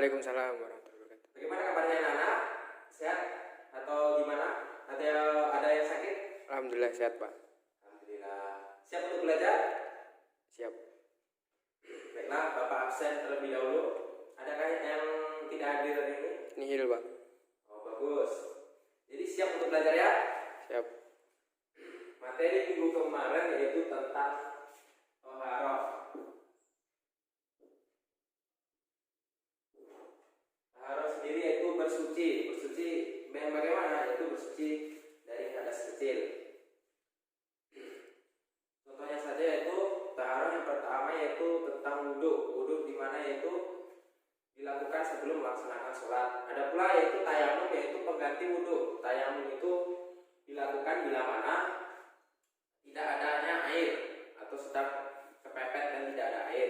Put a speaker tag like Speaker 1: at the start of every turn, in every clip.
Speaker 1: Waalaikumsalam warahmatullahi wabarakatuh.
Speaker 2: Bagaimana kabarnya anak-anak? Sehat atau gimana? Ada yang sakit?
Speaker 1: Alhamdulillah sehat, Pak.
Speaker 2: Alhamdulillah. Siap untuk belajar?
Speaker 1: Siap.
Speaker 2: Baiklah, Bapak absen terlebih dahulu. Adakah yang tidak hadir hari ini?
Speaker 1: Nihil, Pak.
Speaker 2: Oh, bagus. Jadi siap untuk belajar ya?
Speaker 1: Siap.
Speaker 2: Materi minggu kemarin yaitu tentang toharoh. Toharoh sendiri yaitu bersuci. Bersuci bagaimana? Yaitu bersuci dari hadas kecil. Contohnya saja yaitu toharoh yang pertama yaitu tentang wudhu. Wudhu di mana yaitu dilakukan sebelum melaksanakan sholat. Ada pula yaitu tayamum, yaitu pengganti wudhu. Tayamum itu dilakukan bila mana tidak adanya air atau sedang kepepet dan tidak ada air.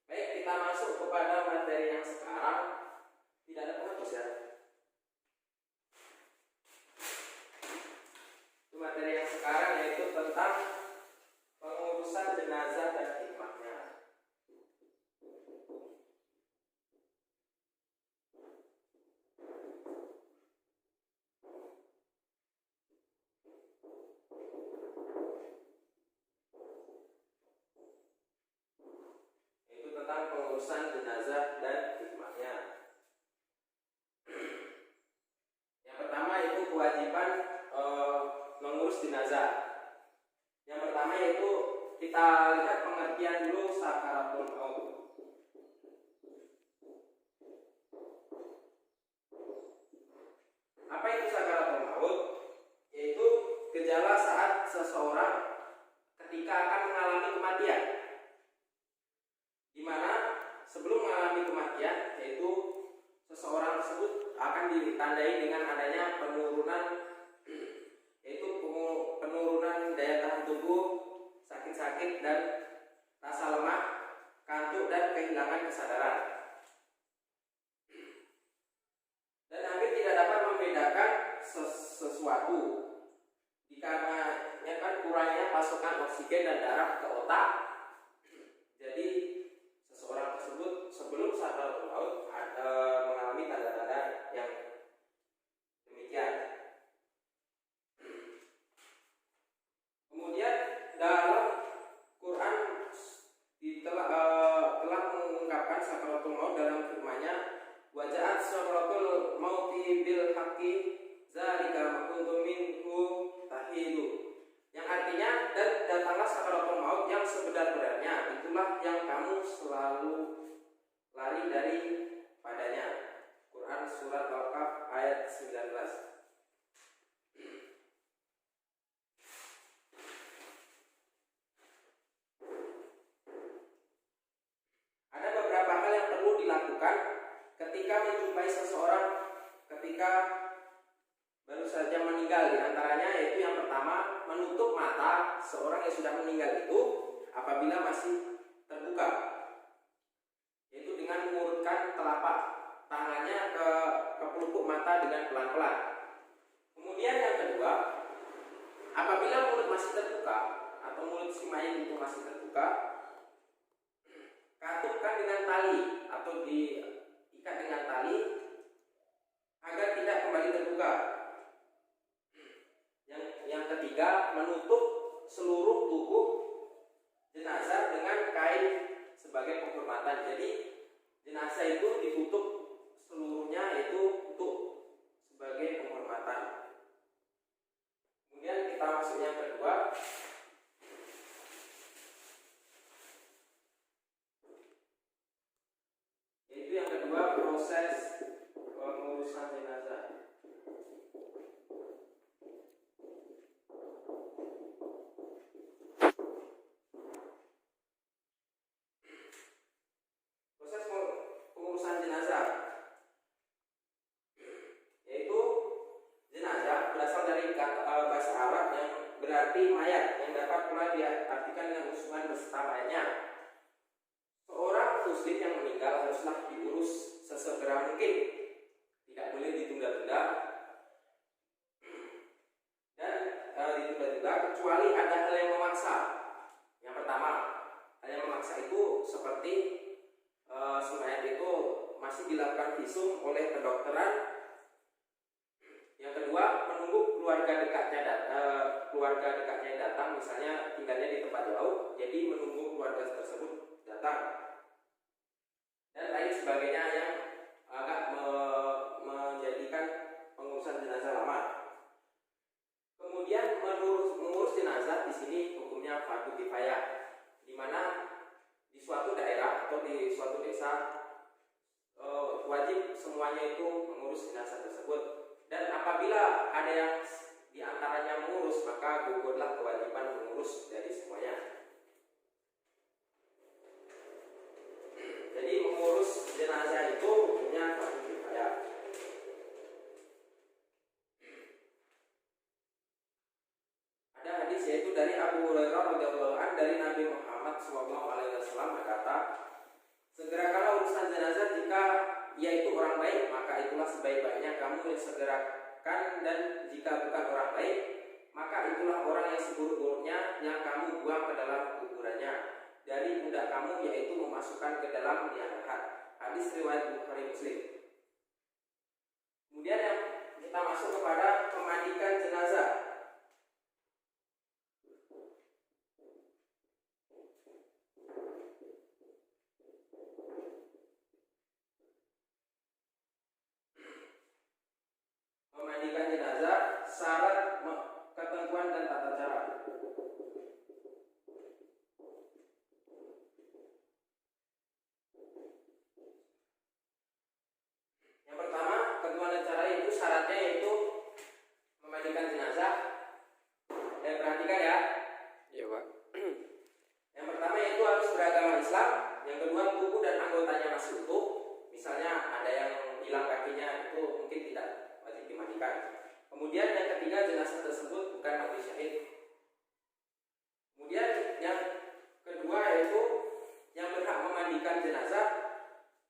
Speaker 2: Baik, kita masuk kepada materi yang sekarang. Tidak ada penghapus ya. Itu materi yang sekarang yaitu tentang pengurusan jenazah dan hikmahnya. Tentang pengurusan jenazah dan hikmahnya. Yang pertama itu kewajiban mengurus jenazah. Yang pertama yaitu kita lihat pengertian dulu sakaratul maut. Apa itu sakaratul maut? Yaitu gejala saat seseorang ketika akan mengalami kematian. Di mana sebelum mengalami kematian yaitu seseorang tersebut akan ditandai dengan adanya penurunan yaitu penurunan daya tahan tubuh, sakit-sakit dan rasa lemah, kantuk dan kehilangan kesadaran. Dan hampir tidak dapat membedakan sesuatu dikarenakan kan kurangnya pasokan oksigen dan darah ke otak. Jadi seseorang tersebut sebelum sakaratul maut mengalami tanda-tanda yang demikian. Kemudian dalam Quran telah mengungkapkan sakaratul maut dalam firman-Nya, wa ja'at sakaratul mauti bil haqqi zalika ma kuntum minhu tahidu. Yang artinya, dan datanglah sakaratul maut yang sebenar-benarnya, itulah yang kamu selalu lari dari padanya. Quran surat Al-Kahf ayat 19. Ada beberapa hal yang perlu dilakukan ketika menjumpai seseorang ketika baru saja meninggal. Di antaranya yaitu yang pertama, menutup mata seorang yang sudah meninggal itu apabila masih terbuka, yaitu dengan mengurutkan telapak tangannya ke pelupuk mata dengan pelan-pelan. Kemudian yang kedua, apabila mulut masih terbuka atau mulut si mayit itu masih terbuka, katupkan dengan tali atau diikat dengan tali agar tidak kembali terbuka. Yang ketiga, menutup seluruh tubuh jenazah dengan kain sebagai penghormatan. Jadi jenazah itu ditutup seluruhnya itu untuk sebagai penghormatan. Kemudian kita masuk yang kedua. Yaitu yang kedua, proses pengurusan jenazah. Pengurusan jenazah yaitu jenazah berasal dari bahasa Arab yang berarti mayat, yang dapat pula diartikan dengan usungan beserta mayatnya. Seorang muslim yang meninggal haruslah diurus sesegera mungkin, tidak boleh ditunda-tunda dan ditunda-tunda kecuali ada hal yang memaksa. Yang pertama, hal yang memaksa itu seperti si mayat itu masih dilakukan visum oleh kedokteran. Yang kedua, menunggu keluarga dekatnya yang datang, misalnya tinggalnya di tempat jauh, jadi menunggu keluarga tersebut datang dan lain sebagainya yang agak menjadikan pengurusan jenazah lama. Kemudian mengurus jenazah di sini hukumnya fardu kifayah, di mana di suatu daerah atau di suatu desa wajib semuanya itu mengurus jenazah tersebut. Dan apabila ada yang di antaranya mengurus, maka gugurlah kewajiban mengurus dari semuanya. Jadi mengurus jenazah itu hukumnya fardu kifayah. Ada hadis yaitu dari Abu Hurairah radhiyallahu anhu dari Nabi Muhammad SAW berkata, segerakanlah urusan jenazah jika ia itu orang baik, maka itulah sebaik-baiknya kamu yang segerakan, dan jika bukan orang baik, maka itulah orang yang seburuk-buruknya yang kamu buang ke dalam kuburannya dari pundak kamu, yaitu memasukkan ke dalam liang lahat. Hadis riwayat Bukhari Muslim. Kemudian yang kita masuk kepada memandikan jenazah. Memandikan jenazah, syarat, ketentuan dan tata cara. Yang pertama, ketentuan dan cara itu syaratnya yaitu memandikan jenazah. Perhatikan ya.
Speaker 1: Iya, Pak.
Speaker 2: Yang pertama yaitu harus beragama Islam. Yang kedua, tubuh dan anggotanya masih utuh. Misalnya ada yang hilang kakinya, itu mungkin tidak wajib dimandikan. Kemudian yang ketiga, jenazah tersebut bukan mati syahid. Kemudian yang kedua yaitu yang berhak memandikan jenazah,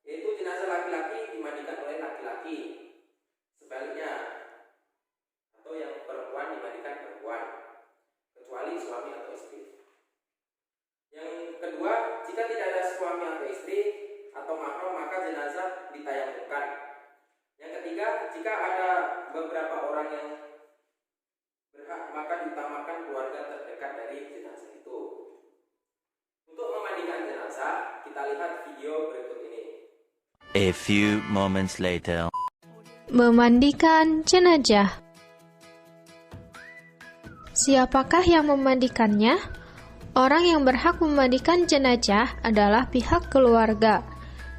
Speaker 2: yaitu jenazah laki-laki dimandikan oleh laki-laki, sebaliknya, atau yang perempuan dimandikan perempuan, kecuali suami atau istri. Yang kedua, jika tidak ada suami atau istri atau mahram, maka jenazah ditayamumkan. Yang ketiga, jika ada beberapa orang yang berhak, maka diutamakan keluarga terdekat dari jenazah itu. Untuk memandikan jenazah, kita lihat video berikut ini.
Speaker 3: A few moments later.
Speaker 4: Memandikan jenazah. Siapakah yang memandikannya? Orang yang berhak memandikan jenazah adalah pihak keluarga.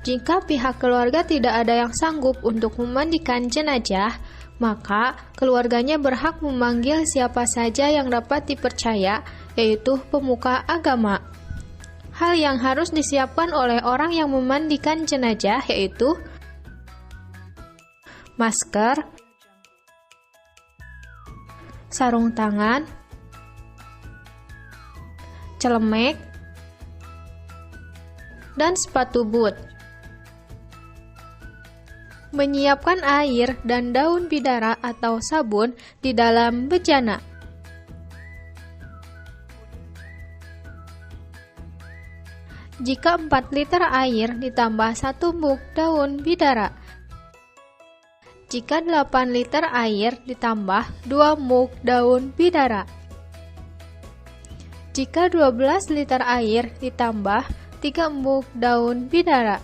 Speaker 4: Jika pihak keluarga tidak ada yang sanggup untuk memandikan jenazah, maka keluarganya berhak memanggil siapa saja yang dapat dipercaya, yaitu pemuka agama. Hal yang harus disiapkan oleh orang yang memandikan jenazah yaitu masker, sarung tangan, celemek, dan sepatu boot. Menyiapkan air dan daun bidara atau sabun di dalam bejana. Jika 4 liter air ditambah 1 mug daun bidara. Jika 8 liter air ditambah 2 mug daun bidara. Jika 12 liter air ditambah 3 mug daun bidara.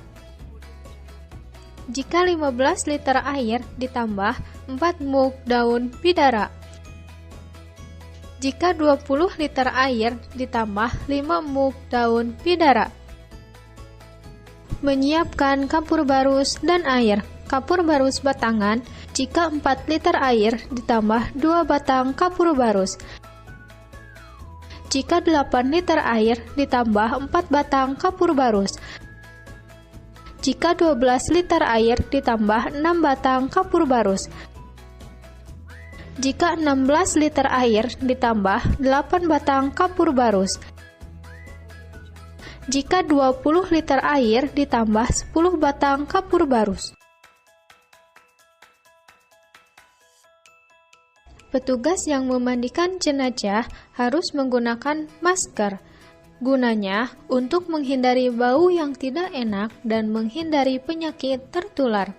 Speaker 4: Jika 15 liter air ditambah 4 mug daun bidara. Jika 20 liter air ditambah 5 mug daun bidara. Menyiapkan kapur barus dan air. Kapur barus batangan, jika 4 liter air ditambah 2 batang kapur barus. Jika 8 liter air ditambah 4 batang kapur barus. Jika 12 liter air ditambah 6 batang kapur barus. Jika 16 liter air ditambah 8 batang kapur barus. Jika 20 liter air ditambah 10 batang kapur barus. Petugas yang memandikan jenazah harus menggunakan masker. Gunanya untuk menghindari bau yang tidak enak dan menghindari penyakit tertular.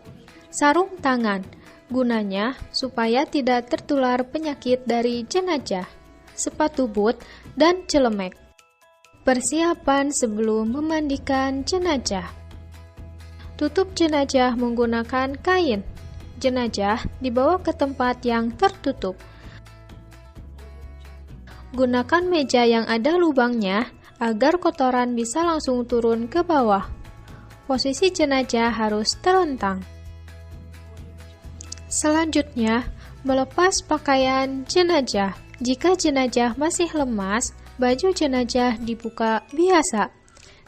Speaker 4: Sarung tangan, gunanya supaya tidak tertular penyakit dari jenazah. Sepatu boot dan celemek. Persiapan sebelum memandikan jenazah. Tutup jenazah menggunakan kain. Jenazah dibawa ke tempat yang tertutup. Gunakan meja yang ada lubangnya agar kotoran bisa langsung turun ke bawah. Posisi jenazah harus terlentang. Selanjutnya, melepas pakaian jenazah. Jika jenazah masih lemas, baju jenazah dibuka biasa.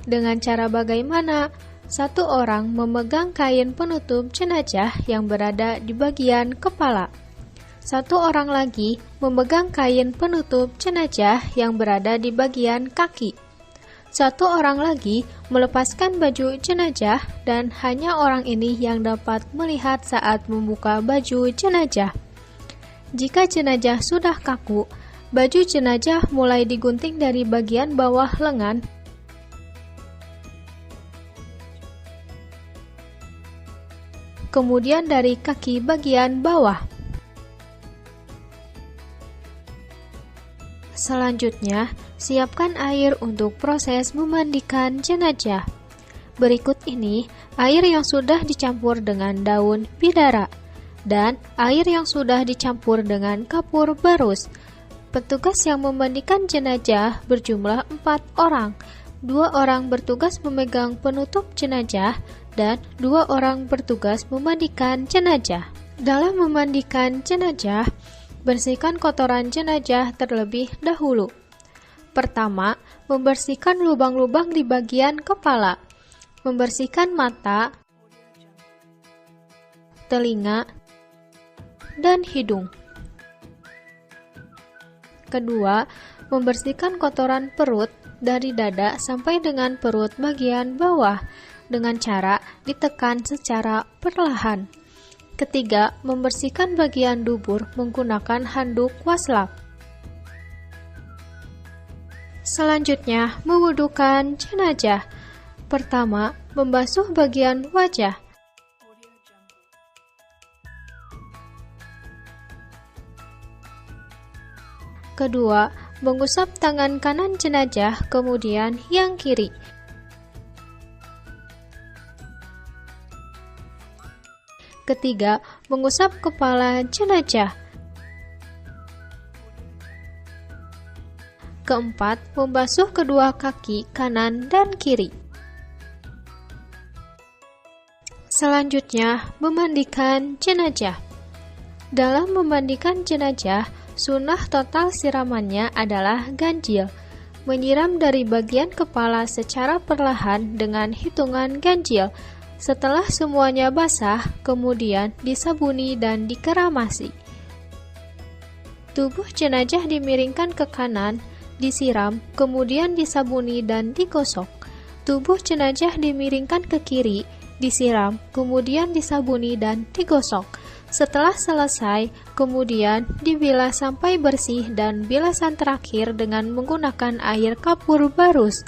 Speaker 4: Dengan cara bagaimana? Satu orang memegang kain penutup jenazah yang berada di bagian kepala. Satu orang lagi memegang kain penutup jenazah yang berada di bagian kaki. Satu orang lagi melepaskan baju jenazah dan hanya orang ini yang dapat melihat saat membuka baju jenazah. Jika jenazah sudah kaku, baju jenazah mulai digunting dari bagian bawah lengan kemudian dari kaki bagian bawah. Selanjutnya, siapkan air untuk proses memandikan jenazah. Berikut ini air yang sudah dicampur dengan daun bidara dan air yang sudah dicampur dengan kapur barus. Petugas yang memandikan jenazah berjumlah 4 orang. 2 orang bertugas memegang penutup jenazah dan 2 orang bertugas memandikan jenazah. Dalam memandikan jenazah, bersihkan kotoran jenazah terlebih dahulu. Pertama, membersihkan lubang-lubang di bagian kepala, membersihkan mata, telinga, dan hidung. Kedua, membersihkan kotoran perut dari dada sampai dengan perut bagian bawah dengan cara ditekan secara perlahan. Ketiga, membersihkan bagian dubur menggunakan handuk waslap. Selanjutnya, mewudukan jenazah. Pertama, membasuh bagian wajah. Kedua, mengusap tangan kanan jenazah, kemudian yang kiri. Ketiga, mengusap kepala jenazah. Keempat, membasuh kedua kaki kanan dan kiri. Selanjutnya, memandikan jenazah. Dalam memandikan jenazah, sunnah total siramannya adalah ganjil. Menyiram dari bagian kepala secara perlahan dengan hitungan ganjil. Setelah semuanya basah, kemudian disabuni dan dikeramasi. Tubuh jenazah dimiringkan ke kanan, disiram, kemudian disabuni dan digosok. Tubuh jenazah dimiringkan ke kiri, disiram, kemudian disabuni dan digosok. Setelah selesai, kemudian dibilas sampai bersih dan bilasan terakhir dengan menggunakan air kapur barus.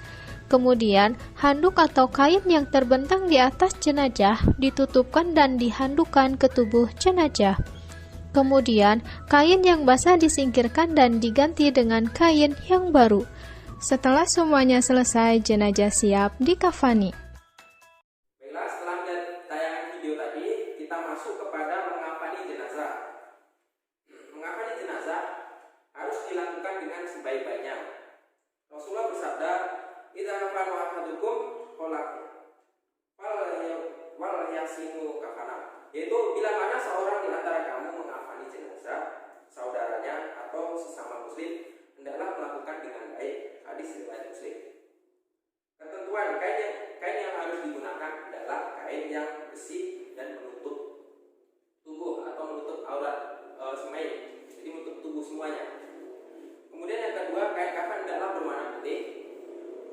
Speaker 4: Kemudian, handuk atau kain yang terbentang di atas jenazah ditutupkan dan dihandukkan ke tubuh jenazah. Kemudian, kain yang basah disingkirkan dan diganti dengan kain yang baru. Setelah semuanya selesai, jenazah siap dikafani.
Speaker 2: Baiklah, setelah melihat tayangan video tadi, kita masuk kepada mengafani jenazah. Mengafani jenazah harus dilakukan dengan sebaik-baiknya. Rasulullah bersabda, "Idza kafanu ahadukum qalaku wal yasinu kafana." Yaitu bila mana seorang di antara kamu mengafani jenazah saudaranya atau sesama muslim, hendaklah melakukan dengan baik. Hadis riwayat Muslim. Ketentuan kain yang harus digunakan adalah kain yang bersih dan menutup tubuh atau menutup aurat semain, jadi menutup tubuh semuanya. Kemudian yang kedua, kain kafan hendaklah berwarna putih.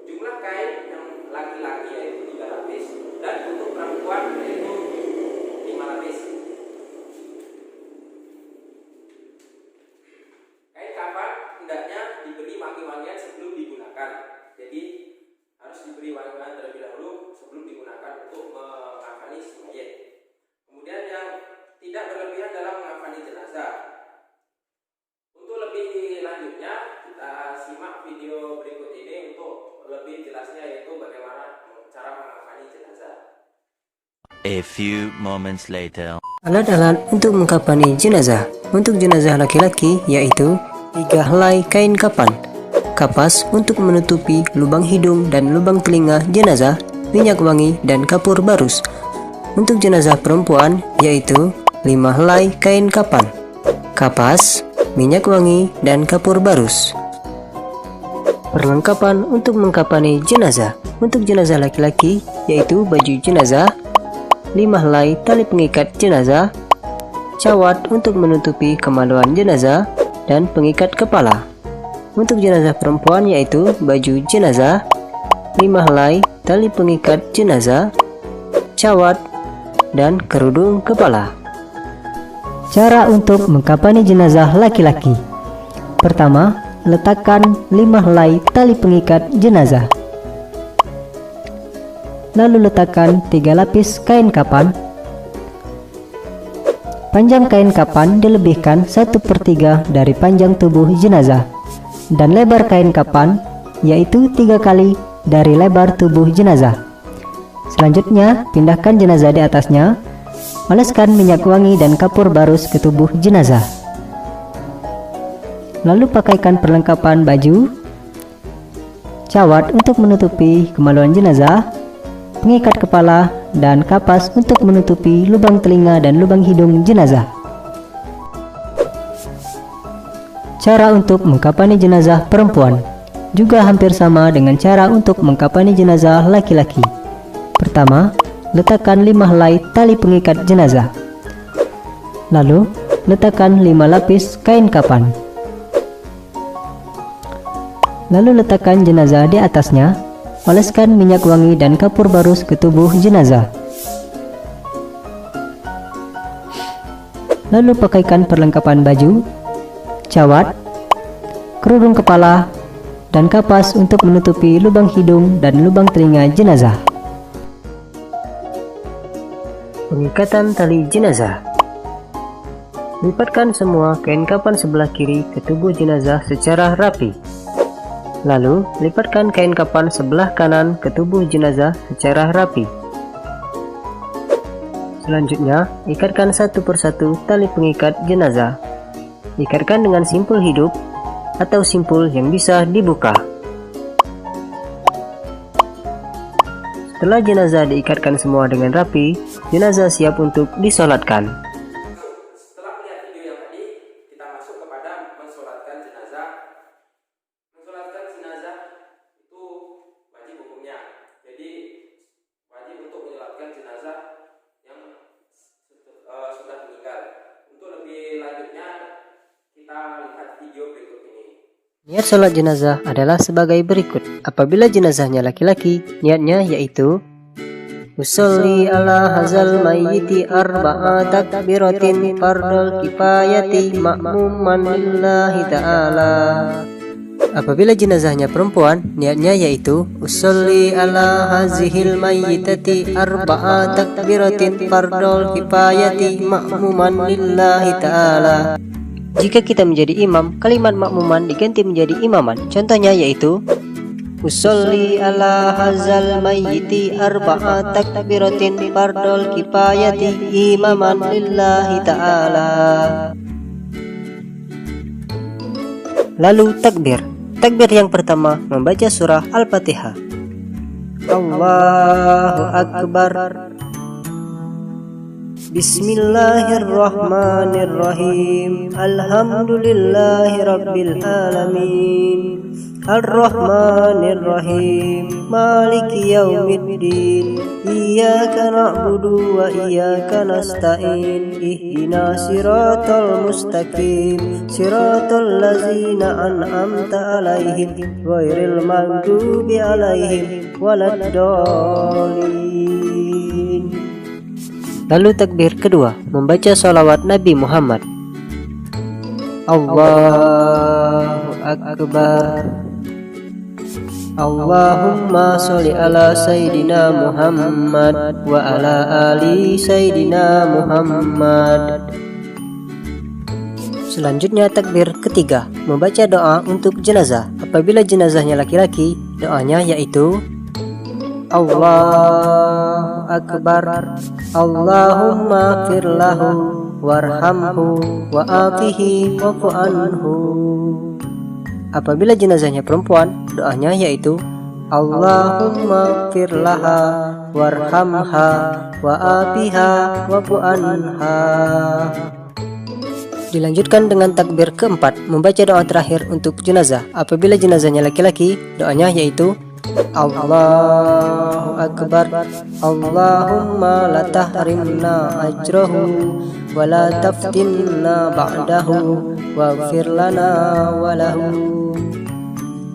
Speaker 2: Jumlah kain yang laki-laki yaitu 3 lapis dan untuk perempuan yaitu 5 lapis. Kain kafan hendaknya diberi wangi-wangian sebelum digunakan. Jadi harus diberi wangi-wangian terlebih dahulu sebelum digunakan untuk mengafani si mayit. Kemudian yang tidak berlebihan dalam mengafani jenazah. Untuk lebih lanjutnya kita simak video berikut ini untuk lebih jelasnya, yaitu bagaimana cara mengafani jenazah.
Speaker 3: A few moments later.
Speaker 5: Alat-alat untuk mengkafani jenazah. Untuk jenazah laki-laki yaitu 3 helai kain kapan, kapas untuk menutupi lubang hidung dan lubang telinga jenazah, minyak wangi dan kapur barus. Untuk jenazah perempuan yaitu 5 helai kain kapan, kapas, minyak wangi dan kapur barus. Perlengkapan untuk mengkafani jenazah. Untuk jenazah laki-laki yaitu baju jenazah, 5 helai tali pengikat jenazah, cawat untuk menutupi kemaluan jenazah, dan pengikat kepala. Untuk jenazah perempuan yaitu baju jenazah, 5 helai tali pengikat jenazah, cawat, dan kerudung kepala.
Speaker 6: Cara untuk mengkafani jenazah laki-laki. Pertama, letakkan 5 helai tali pengikat jenazah. Lalu letakkan 3 lapis kain kapan. Panjang kain kapan dilebihkan 1/3 dari panjang tubuh jenazah, dan lebar kain kapan yaitu 3 kali dari lebar tubuh jenazah. Selanjutnya, pindahkan jenazah di atasnya. Oleskan minyak wangi dan kapur barus ke tubuh jenazah. Lalu pakaikan perlengkapan baju, cawat untuk menutupi kemaluan jenazah, pengikat kepala, dan kapas untuk menutupi lubang telinga dan lubang hidung jenazah. Cara untuk mengkafani jenazah perempuan juga hampir sama dengan cara untuk mengkafani jenazah laki-laki. Pertama, letakkan 5 helai tali pengikat jenazah. Lalu, letakkan 5 lapis kain kapan. Lalu letakkan jenazah di atasnya. Oleskan minyak wangi dan kapur barus ke tubuh jenazah. Lalu pakaikan perlengkapan baju, cawat, kerudung kepala, dan kapas untuk menutupi lubang hidung dan lubang telinga jenazah.
Speaker 5: Pengikatan tali jenazah. Lipatkan semua kain kapan sebelah kiri ke tubuh jenazah secara rapi. Lalu, lipatkan kain kapan sebelah kanan ke tubuh jenazah secara rapi. Selanjutnya, ikatkan satu persatu tali pengikat jenazah. Ikatkan dengan simpul hidup atau simpul yang bisa dibuka. Setelah jenazah diikatkan semua dengan rapi, jenazah siap untuk disolatkan.
Speaker 2: Setelah melihat video yang tadi, kita masuk kepada mensolatkan jenazah. Mensolatkan jenazah itu wajib hukumnya. Jadi wajib untuk menyolatkan jenazah yang sudah meninggal. Untuk lebih lanjutnya, kita lihat video berikut ini.
Speaker 5: Niat sholat jenazah adalah sebagai berikut. Apabila jenazahnya laki-laki, niatnya yaitu usolli ala hazal mayyiti arba'a takbiratin fardul kifayati ma'muman lillahi ta'ala. Apabila jenazahnya perempuan, niatnya yaitu usolli ala hazihil mayyitati arba'a takbiratin fardul kifayati ma'muman lillahi ta'ala. Jika kita menjadi imam, kalimat makmuman diganti menjadi imaman. Contohnya yaitu usolli ala hazal mayyiti arba'a takbiratin fardul kifayati imaman lillahi ta'ala. Lalu takbir. Takbir yang pertama membaca surah Al-Fatihah. Allahu Akbar. Bismillahirrahmanirrahim. Alhamdulillahi rabbil alamin. Ar-Rahmanir-Rahim. Maliki yaumiddin. Iyyaka na'budu wa iyyaka nasta'in. Ihdinas siratal mustaqim. Siratal ladzina an'amta 'alaihim ghairil maghdubi 'alaihim waladdallin. Lalu takbir kedua membaca sholawat Nabi Muhammad. Allahu Akbar. Allahumma sholli ala Sayyidina Muhammad wa ala ali Sayyidina Muhammad. Selanjutnya takbir ketiga, membaca doa untuk jenazah. Apabila jenazahnya laki-laki, doanya yaitu Allahu Akbar, Allahumma firlahu warhamhu wa'afihi wa'fu anhu. Apabila jenazahnya perempuan, doanya yaitu Allahumma firlaha warhamha wa'afiha wa'fu anha. Dilanjutkan dengan takbir keempat, membaca doa terakhir untuk jenazah. Apabila jenazahnya laki-laki, doanya yaitu Allahu Akbar, Allahumma la tahrimna ajrahu wa la taftinna ba'dahu waghfir lana wa lahu.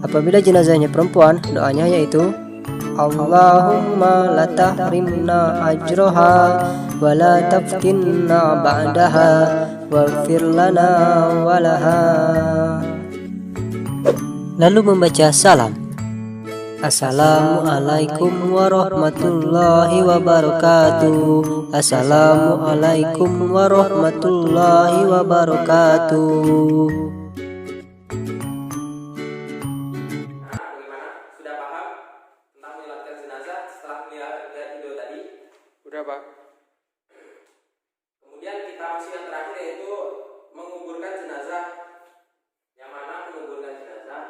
Speaker 5: Apabila jenazahnya perempuan, doanya yaitu Allahumma la tahrimna ajraha wa la taftinna ba'daha waghfir lana wa laha. Lalu membaca salam. Assalamualaikum warahmatullahi wabarakatuh. Assalamualaikum warahmatullahi wabarakatuh.
Speaker 2: Bagaimana? Sudah paham tentang menyolatkan jenazah setelah melihat video tadi?
Speaker 1: Udah, Pak.
Speaker 2: Kemudian kita masuk yang terakhir, yaitu menguburkan jenazah. Yang mana menguburkan jenazah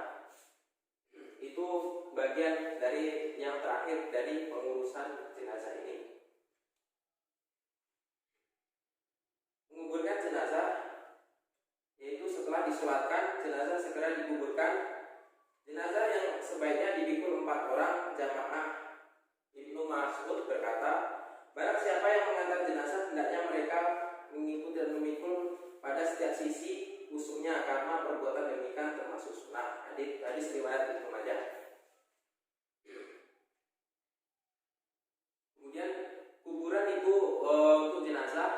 Speaker 2: itu bagian dari yang terakhir dari pengurusan jenazah ini. Menguburkan jenazah yaitu setelah disolatkan, jenazah segera dikuburkan. Jenazah yang sebaiknya dipikul 4 orang jamaah. Ibnu Mas'ud berkata, barang siapa yang mengantar jenazah, hendaknya mereka mengikut dan memikul pada setiap sisi usuknya, karena perbuatan demikian termasuk sunnah. Hadis riwayat Ibnu Majah. Kemudian kuburan itu untuk jenazah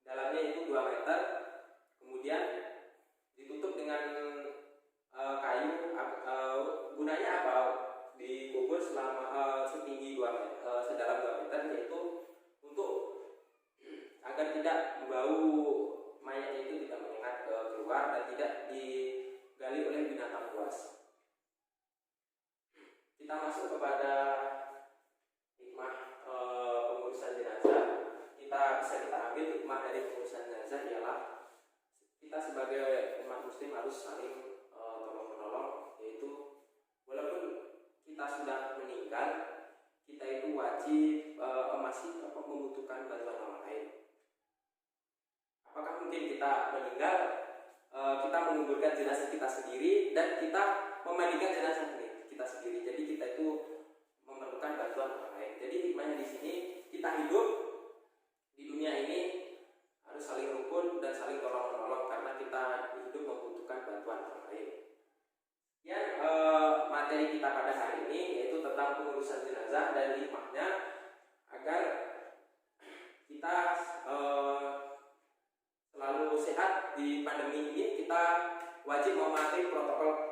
Speaker 2: dalamnya itu 2 meter, kemudian ditutup dengan kayu. Gunanya apa? Dikubur selama setinggi 2 meter, sedalam 2 meter, yaitu untuk agar tidak bau mayatnya itu tidak menyengat keluar dan tidak digali oleh binatang buas. Kita masuk kepada hikmah pengurusan jenazah. Kita ambil hikmah dari pengurusan jenazah ialah kita sebagai umat muslim harus saling tolong menolong, yaitu walaupun kita sudah meninggal, kita itu wajib masih membutuhkan bantuan orang lain. Apakah mungkin kita meninggal, kita menguburkan jenazah kita sendiri dan kita memandikan jenazah kita sendiri? Jadi kita itu memerlukan bantuan orang lain. Jadi hikmahnya di sini, kita hidup di dunia ini harus saling rukun dan saling tolong menolong, karena kita hidup membutuhkan bantuan orang lain. Yang materi kita pada hari ini yaitu tentang pengurusan jenazah dan hikmahnya agar kita selalu sehat di pandemi ini. Kita wajib mematuhi protokol